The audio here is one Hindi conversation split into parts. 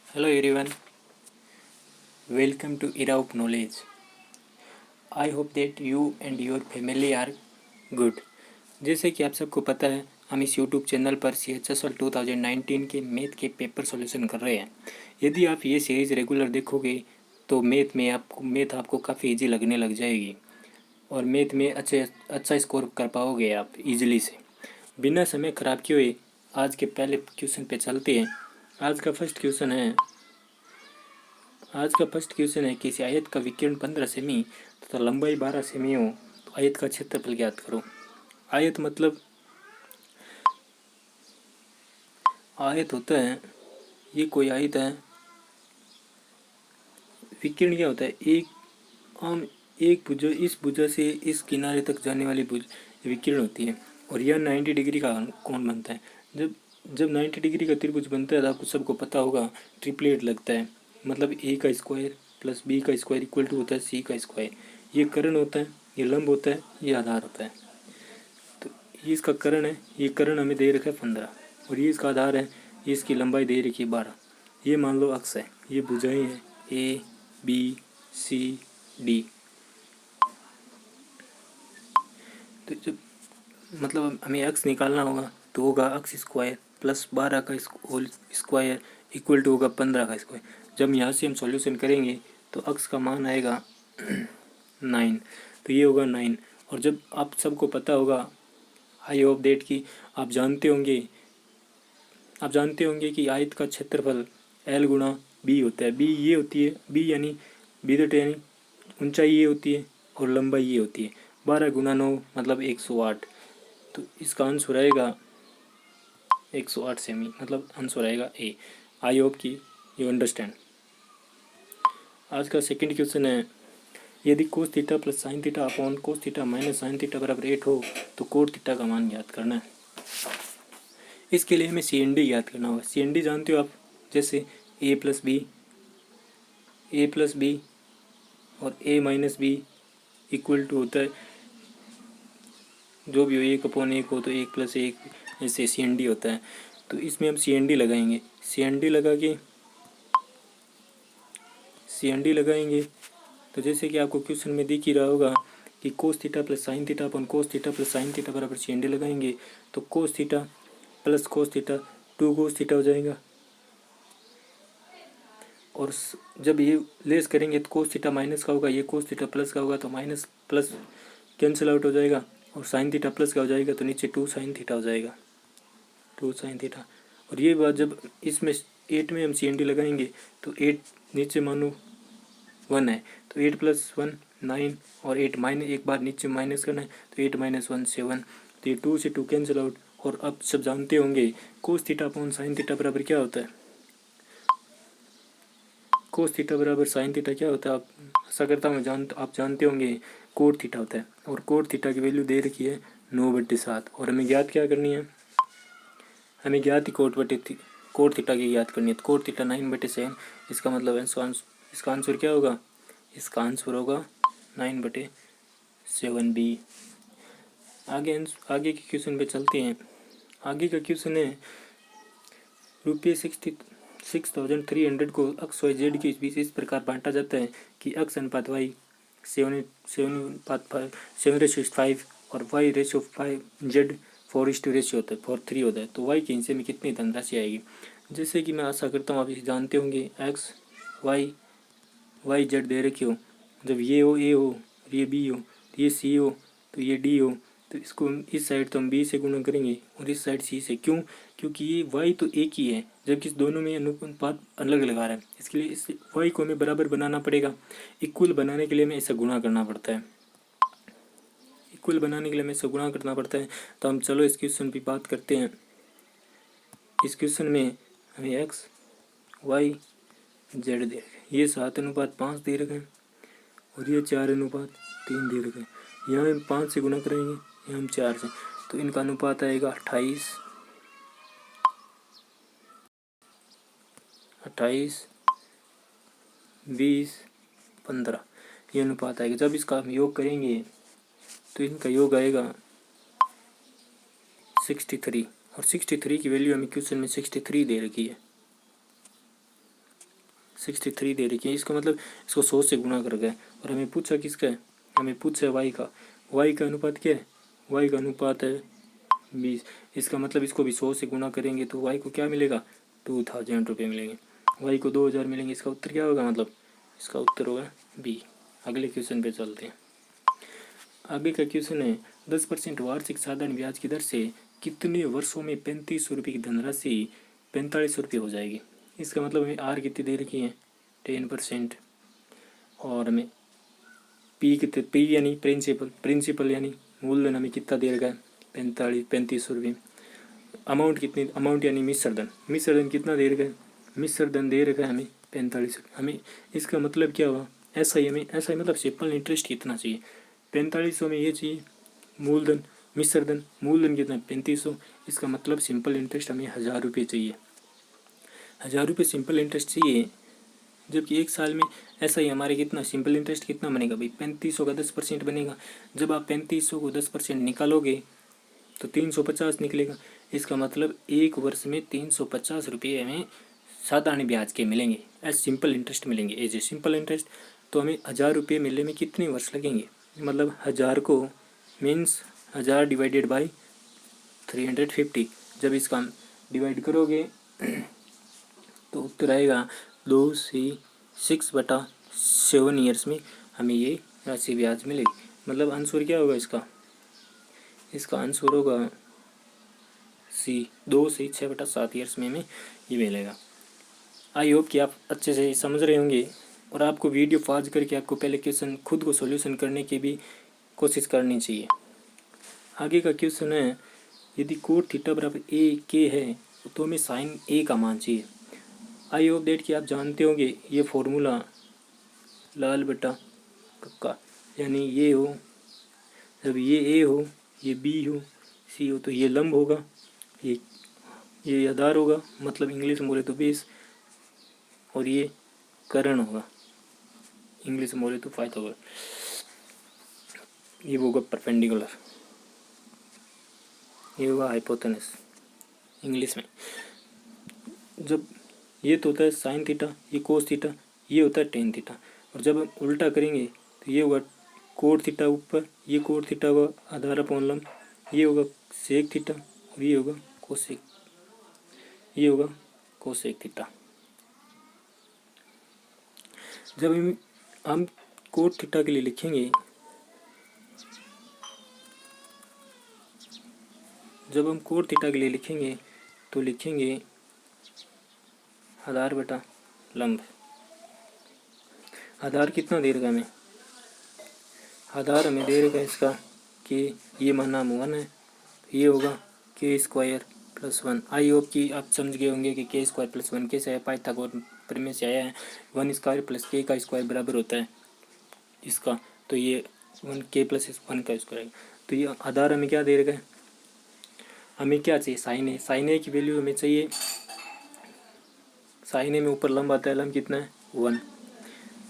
Hello everyone, welcome to Era of Knowledge. I hope that you and your family are good. जैसे कि आप सबको पता है, हम इस YouTube चैनल पर CHSL 2019 के मैथ के पेपर सॉल्यूशन कर रहे हैं। यदि आप ये सीरीज़ रेगुलर देखोगे तो मैथ आपको काफ़ी इजी लगने लग जाएगी और मैथ में अच्छा स्कोर कर पाओगे आप इजीली से। बिना समय ख़राब किए हुए आज के पहले क्वेश्चन पे चलते हैं। आज का फर्स्ट क्वेश्चन है किसी आयत का विकिरण 15 सेमी तथा लंबाई 12 सेमी हो तो आयत का क्षेत्रफल ज्ञात करो। आयत मतलब आयत होता है, ये कोई आयत है। विकिरण क्या होता है? एक भुजा, इस भुजा से इस किनारे तक जाने वाली भुज विकिरण होती है। और यह 90 डिग्री का कोण बनता है। जब 90 डिग्री का त्रिभुज बनता है तो आपको सबको पता होगा ट्रिपलेट लगता है। मतलब ए का स्क्वायर प्लस बी का स्क्वायर इक्वल टू होता है सी का स्क्वायर। ये कर्ण होता है, ये लंब होता है, ये आधार होता है। तो ये इसका कर्ण है, ये कर्ण हमें दे रखा है 15 और ये इसका आधार है, ये इसकी लंबाई दे रखी है 12। ये मान लो अक्ष है, ये भुजाएं हैं ए बी सी डी। तो जब मतलब हमें अक्ष निकालना होगा तो होगा अक्ष स्क्वायर प्लस 12 का होल स्क्वायर इक्वल टू होगा 15 का स्क्वायर। जब यहाँ से हम सॉल्यूशन करेंगे तो अक्ष का मान आएगा 9, तो ये होगा 9। और जब आप सबको पता होगा, आई होप डेट की आप जानते होंगे कि आयत का क्षेत्रफल L गुणा बी होता है। बी ये होती है, बी यानी विड्थ यानी ऊंचाई ये होती है और लंबाई ये होती है। 12 गुणा 9 मतलब 108। तो इसका आंसर आएगा 108 सेमी, मतलब आंसर आएगा ए। आई होप कि यू अंडरस्टैंड। आज का सेकंड क्वेश्चन है, यदि कोस theta plus sine theta upon cos theta minus sign theta बराबर 8 हो तो कोट थीटा का मान ज्ञात करना है। इसके लिए हमें CND ज्ञात करना होगा। CND जानते हो आप, जैसे ए प्लस बी और a minus B equal to होता है, जो भी हो 1/1 हो तो 1+1, ऐसे CND होता है। तो इसमें हम CND लगाएंगे। CND लगाएंगे तो जैसे कि आपको क्वेश्चन में दिख ही रहा होगा कि cos theta plus sine theta अपन cos theta plus sine theta बराबर CND लगाएंगे तो cos theta plus cos theta 2 cos theta हो जाएगा। और जब ये लेस करेंगे तो कोस थीटा माइनस का होगा, ये कोस थीटा प्लस का होगा तो माइनस प्लस कैंसिल आउट हो जाएगा। और साइन थीटा प्लस का हो जाएगा तो नीचे 2 साइन थीटा हो जाएगा, 2 साइन थीटा। और ये बात जब इसमें 8 में हम CND लगाएंगे तो 8 नीचे मानो 1 है तो 8 + 1 9 और 8 माइनस एक बार नीचे माइनस करना है तो 8 - 1 7। तो ये 2 से 2 कैंसिल आउट। और अब सब जानते होंगे cos theta upon sine theta बराबर क्या होता है। कोस थीटा बराबर साइन थीटा क्या होता है, आप आशा करता हूँ आप जानते होंगे, कोट थीटा होता है। और कोट थीटा की वैल्यू दे रखी है 9/7। और हमें ज्ञात क्या करनी है, हमें ज्ञात ही कोट थीटा की ज्ञात करनी है। तो कोट थीटा 9/7, इसका मतलब इसका आंसर क्या होगा, इसका आंसर होगा 9/7 बी। आगे के क्वेश्चन पे चलते हैं। आगे का क्वेश्चन है, ₹66,300 को अक्स वाई जेड के बीच इस प्रकार बांटा जाता है कि अक्स अनुपात वाई 7:5 और वाई रेशियो 5 जेड 4:3 होता है। तो वाई के हिस्से में कितनी धनराशि आएगी। जैसे कि मैं आशा करता हूँ आप इसे जानते होंगे, एक्स वाई जेड दे रखी हो, जब ये हो ए हो, ये बी हो, तो ये सी हो, तो ये डी हो, तो इसको इस साइड तो हम बी से गुणा करेंगे और इस साइड सी से। क्यों? क्योंकि ये वाई तो एक ही है, जबकि इस दोनों में अनुपात अलग अलग आ रहा है। इसके लिए इस वाई को हमें बराबर बनाना पड़ेगा। इक्वल बनाने के लिए हमें ऐसा गुणा करना पड़ता है। तो हम चलो इस क्वेश्चन की बात करते हैं। इस क्वेश्चन में हमें एक्स वाई जेड दे रखे, ये 7:5 दे रखे हैं और ये 4:3 दे रखे हैं। यहाँ हम 5 से गुणा करेंगे, यहाँ हम 4 से, तो इनका अनुपात आएगा 28 20 15, ये अनुपात आएगा। जब इसका हम योग करेंगे तो इनका योग आएगा 63। और 63 की वैल्यू हमें क्वेश्चन में 63 दे रखी है। 63 दे रखी है। इसका मतलब इसको 100 से गुणा कर गए। और हमें पूछा किसका है, हमें पूछा है वाई का। वाई का अनुपात क्या है, वाई का अनुपात है 20। इसका मतलब इसको भी 100 से गुणा करेंगे तो वाई को क्या मिलेगा, 2000 रुपये मिलेंगे। वाई को 2000 मिलेंगे। इसका उत्तर क्या होगा, मतलब इसका उत्तर होगा बी। अगले क्वेश्चन पे चलते हैं। आगे का क्वेश्चन है 10% वार्षिक साधारण ब्याज की दर से कितने वर्षों में 3500 रुपये की धनराशि 4500 रुपये हो जाएगी। इसका मतलब हमें आर कितनी दे रखी है 10%, और हमें पी कितने, पी यानी प्रिंसिपल यानी मूलधन हमें कितना दे रखा है 3500 रुपये। अमाउंट कितनी, अमाउंट यानी मिश्रधन कितना दे रखा है, मिश्रधन दे रखा है हमें 45। हमें इसका मतलब क्या हुआ, ऐसा ही हमें ऐसा ही मतलब सिंपल इंटरेस्ट कितना चाहिए 4500 में ये चाहिए मूलधन, मिश्रधन मूलधन कितना 3500। इसका मतलब सिंपल इंटरेस्ट हमें 1000 रुपये चाहिए, 1000 रुपये सिंपल इंटरेस्ट चाहिए। जबकि एक साल में ऐसा ही हमारे कितना सिंपल इंटरेस्ट कितना बनेगा भाई 3500 का 10% बनेगा। जब आप 3500 को 10% निकालोगे तो 350 निकलेगा। इसका मतलब एक वर्ष में 350 रुपये हमें साधारण ब्याज के मिलेंगे, एज सिंपल इंटरेस्ट मिलेंगे, एज ए सिंपल इंटरेस्ट। तो हमें 1000 रुपये मिलने में कितने वर्ष लगेंगे, मतलब 1000 को मीन्स 1000 डिवाइडेड बाई 350। जब इसका डिवाइड करोगे तो उत्तर आएगा 2 से 6/7 ईयर्स में हमें ये राशि ब्याज मिलेगी। मतलब आंसर क्या होगा इसका आंसर होगा सी, 2 से 6/7 ईयर्स में हमें ये मिलेगा। आई होप कि आप अच्छे से समझ रहे होंगे और आपको वीडियो पॉज करके आपको पहले क्वेश्चन खुद को सॉल्यूशन करने की भी कोशिश करनी चाहिए। आगे का क्वेश्चन है यदि कोट थीटा बराबर ए के है तो हमें साइन ए का मान चाहिए। आई होप दैट कि आप जानते होंगे ये फॉर्मूला लाल बटा कक्का, यानी ये हो, जब ये ए हो, ये बी हो, सी हो तो ये लंब होगा, ये आधार होगा, मतलब इंग्लिश में बोले तो बेस, और ये कर्ण होगा, इंग्लिश में बोले तो फायदा होगा, ये होगा परपेंडिकुलर, ये होगा हाइपोटेनस इंग्लिश में। जब ये तो होता है साइन थीटा, ये कोस थीटा, ये होता है टेन थीटा, और जब हम उल्टा करेंगे तो ये होगा कोट थीटा ऊपर, ये कोट थीटा होगा आधार अपॉन लंब, ये होगा सेक थीटा और ये होगा कोसेक, ये होगा कोसेक थीटा। जब हम कोट थीटा के लिए लिखेंगे, जब हम कोट थीटा के लिए लिखेंगे तो लिखेंगे आधार बटा लंब। आधार कितना दे रखा हमें, आधार हमें दे रखा है इसका कि ये माना 1 है, ये होगा k² + 1। आई होप कि आप समझ गए होंगे कि k² + 1 कैसे है, पाइथागोरस प्रमेय से आया है। 1² + k का स्क्वायर बराबर होता है इसका, तो ये 1k + 1 का स्क्वायर है। तो ये आधार हमें क्या दे रखा है, हमें क्या चाहिए साइन ए, साइन ए की वैल्यू हमें चाहिए, साइन ए में ऊपर लंब आता है, लंब कितना है 1,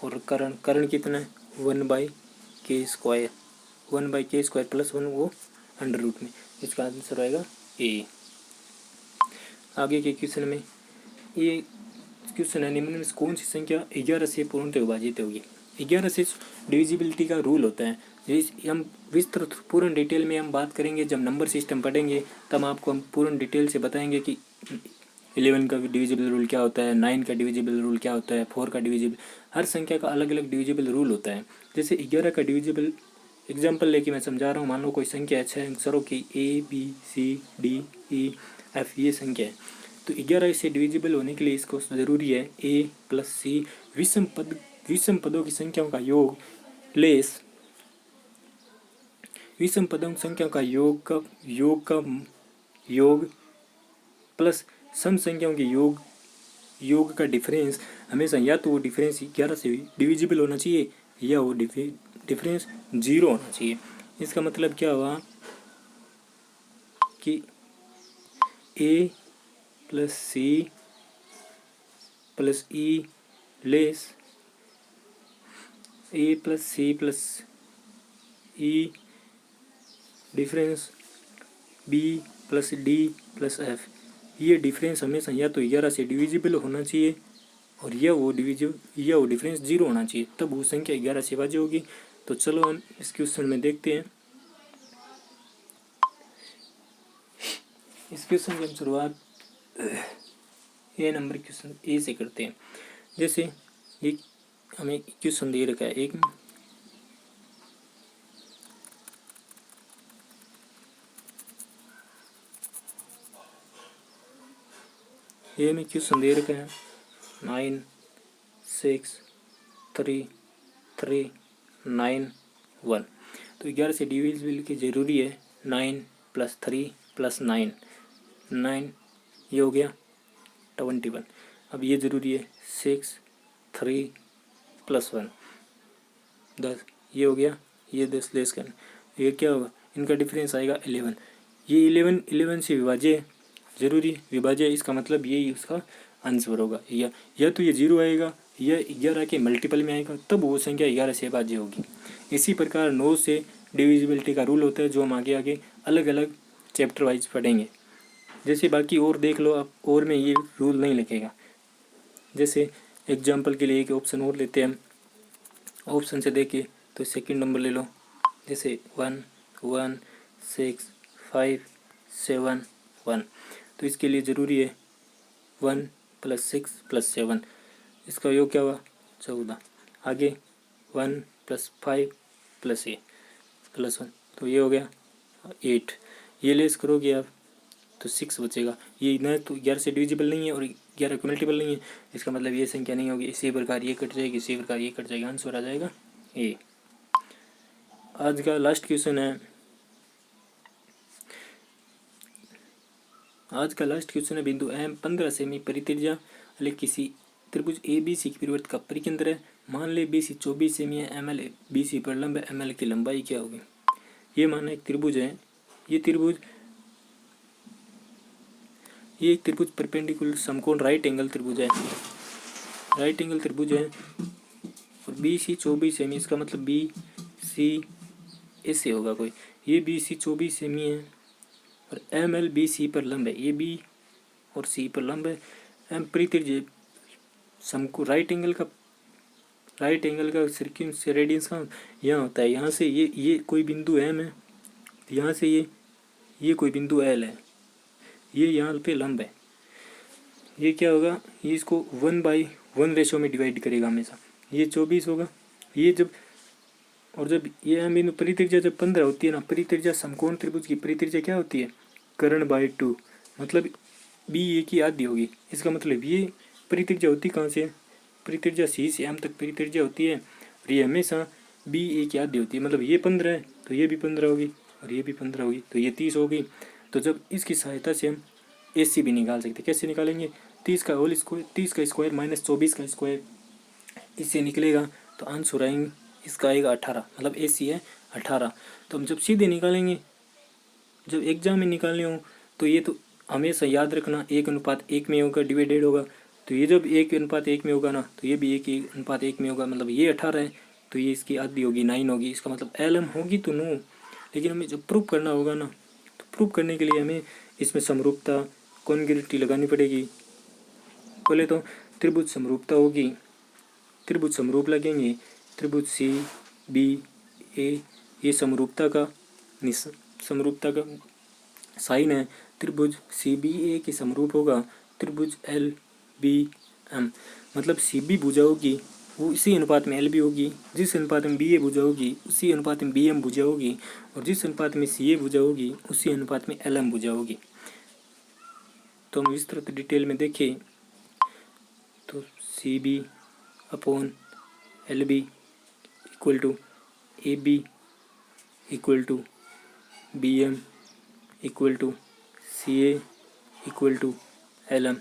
और कर्ण कितना है 1/k², 1/k² + 1 वो अंडर रूट में, इसका आंसर आएगा ए। आगे के क्वेश्चन में ये क्वेश्चन है निम्न में कौन सी संख्या 11 से पूर्णतः विभाजित होगी। 11 से डिविजिबिलिटी का रूल होता है, हम विस्तृत पूर्ण डिटेल में हम बात करेंगे जब नंबर सिस्टम पढ़ेंगे, तब आपको हम पूर्ण डिटेल से बताएंगे कि 11 का डिविजिबल रूल क्या होता है, 9 का डिविजिबल रूल क्या होता है, 4 का डिविजिबल, हर संख्या का अलग अलग डिविजिबल रूल होता है। जैसे 11 का डिविजिबल एग्जाम्पल लेके मैं समझा रहा हूँ, मान लो कोई संख्या है 6 अक्षरों की ABCDEF, ये संख्या है, तो 11 से डिविजिबल होने के लिए इसको ज़रूरी है A + C विषम पदों की संख्याओं का योग लेस विषम पदों की संख्याओं का योग प्लस सम संख्याओं के योग का डिफरेंस, हमेशा या तो वो डिफरेंस 11 से डिविजिबल होना चाहिए या वो डिफरेंस 0 होना चाहिए। इसका मतलब क्या हुआ कि A + C + E less A + C + E difference B + D + F, ये डिफरेंस हमेशा या तो 11 से डिविजिबल होना चाहिए और यह वो डिफरेंस 0 होना चाहिए, तब वो संख्या 11 से विभाज्य होगी। तो चलो हम इस क्वेश्चन में देखते हैं। इस क्वेश्चन की हम शुरुआत ए नंबर क्वेश्चन ए से करते हैं। जैसे ये हमें क्वेश्चन दे रखा है एक, ये हमें क्वेश्चन दे रखा है 9 6 3 3 9 1। तो 11 से डिविजिबल की ज़रूरी है 9 + 3 + 9 9, ये हो गया 21। अब ये ज़रूरी है 6 3 + 1 10, ये हो गया, ये 10 लेस करना, ये क्या होगा, इनका डिफरेंस आएगा 11। ये 11 से विभाज्य जरूरी विभाज्य है, इसका मतलब यही उसका आंसर होगा। या तो ये 0 आएगा या 11 के मल्टीपल में आएगा, तब वो संख्या 11 से विभाज्य होगी। इसी प्रकार 9 से डिविजिबिलिटी का रूल होता है, जो हम आगे आगे अलग अलग चैप्टर वाइज पढ़ेंगे। जैसे बाकी और देख लो आप, और में ये रूल नहीं लिखेगा। जैसे एग्जाम्पल के लिए एक ऑप्शन और लेते हैं हम, ऑप्शन से देखिए तो सेकंड नंबर ले लो। जैसे 1 1 6 5 7 1, तो इसके लिए ज़रूरी है 1 + 6 + 7, इसका योग क्या हुआ 14। आगे 1 + 5 + 8 + 1, तो ये हो गया 8। ये लेस करोगे आप तो 6 बचेगा। ये न तो 11 से डिविजिबल नहीं है और 11 का मल्टीपल नहीं है, इसका मतलब ये संख्या नहीं होगी। इसी प्रकार ये कट जाएगी, इसी प्रकार ये कट जाएगा, आंसर आ जाएगा ए। आज का लास्ट क्वेश्चन है, बिंदु एम 15 सेमी परित्रिज्या वाले किसी त्रिभुज ए बी सी की परिवर्त का परिकेंद्र है। मान ले बी सी 24 सेमी है, एम एल बी सी पर लंब है, एम एल की लंबाई क्या होगी। ये माना एक त्रिभुज है, ये एक त्रिभुज परपेंडिकुलर समकोण राइट एंगल त्रिभुज है, और बी सी 24 सेमी, इसका मतलब बी सी ऐसे होगा कोई, ये बी सी 24 सेमी है और एम एल बी सी पर लंब है, ये बी और सी पर लंब है। एम परित्रिज्य समको राइट एंगल का सर्किल रेडियंस का यहाँ होता है, यहाँ से ये कोई बिंदु एम है, यहाँ से ये कोई बिंदु एल है, ये यहाँ पे लंब है। ये क्या होगा, ये इसको 1/1 रेशो में डिवाइड करेगा हमेशा। ये 24 होगा, ये जब ये एम बिंदु परित्रिज्या जब 15 होती है ना, परित्रिज्या समकोण त्रिभुज की परित्रिज्या क्या होती है, कर्ण/2, मतलब बी ए की आधी होगी। इसका मतलब ये परित्रिज्या होती कहाँ से, परित्रिज्या सी से एम तक परित्रिज्या होती है, और ये हमेशा बी ए की आधी होती है। मतलब ये 15 है तो ये भी 15 होगी, और ये भी 15 होगी, तो ये 30 होगी। तो जब इसकी सहायता से हम AC भी निकाल सकते, कैसे निकालेंगे, 30 का स्क्वायर - 24 का स्क्वायर, इससे निकलेगा तो आंसर आएंगे, इसका आएगा 18, मतलब AC है 18। तो हम जब सीधे निकालेंगे, जब एग्जाम में निकालने हो तो ये तो हमेशा याद रखना 1:1 में होगा, डिवाइडेड होगा। तो ये जब 1:1 में होगा ना, तो ये भी 1:1 में होगा, मतलब ये 18 है तो ये इसकी आधी होगी, 9 होगी। इसका मतलब LM होगी तो 9, लेकिन हमें जब प्रूफ करना होगा ना, तो प्रूफ करने के लिए हमें इसमें समरूपता कॉन्ग्रुइटी लगानी पड़ेगी। पहले तो त्रिभुज समरूपता होगी, त्रिभुज समरूप लगेंगे, त्रिभुज CBA, ये समरूपता का साइन है। त्रिभुज CBA के समरूप होगा त्रिभुज LBM, मतलब CB भुजा होगी वो इसी अनुपात में LB होगी, जिस अनुपात में BA भुजा होगी उसी अनुपात में BM भुजा होगी, और जिस अनुपात में CA भुजा होगी उसी अनुपात में LM भुजा होगी। तो हम विस्तृत डिटेल में देखें तो CB/LB = AB = BM = CA = LM।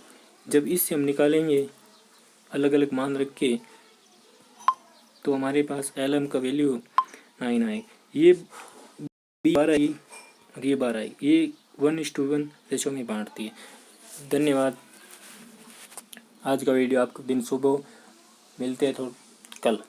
जब इससे हम निकालेंगे अलग अलग मान रख के, तो हमारे पास LM का वैल्यू 9 आए। ये 12 आई और ये 12 आई, ये 1:1 रेशो में बांटती है। धन्यवाद। आज का वीडियो आपको दिन शुभ हो, मिलते हैं तो कल।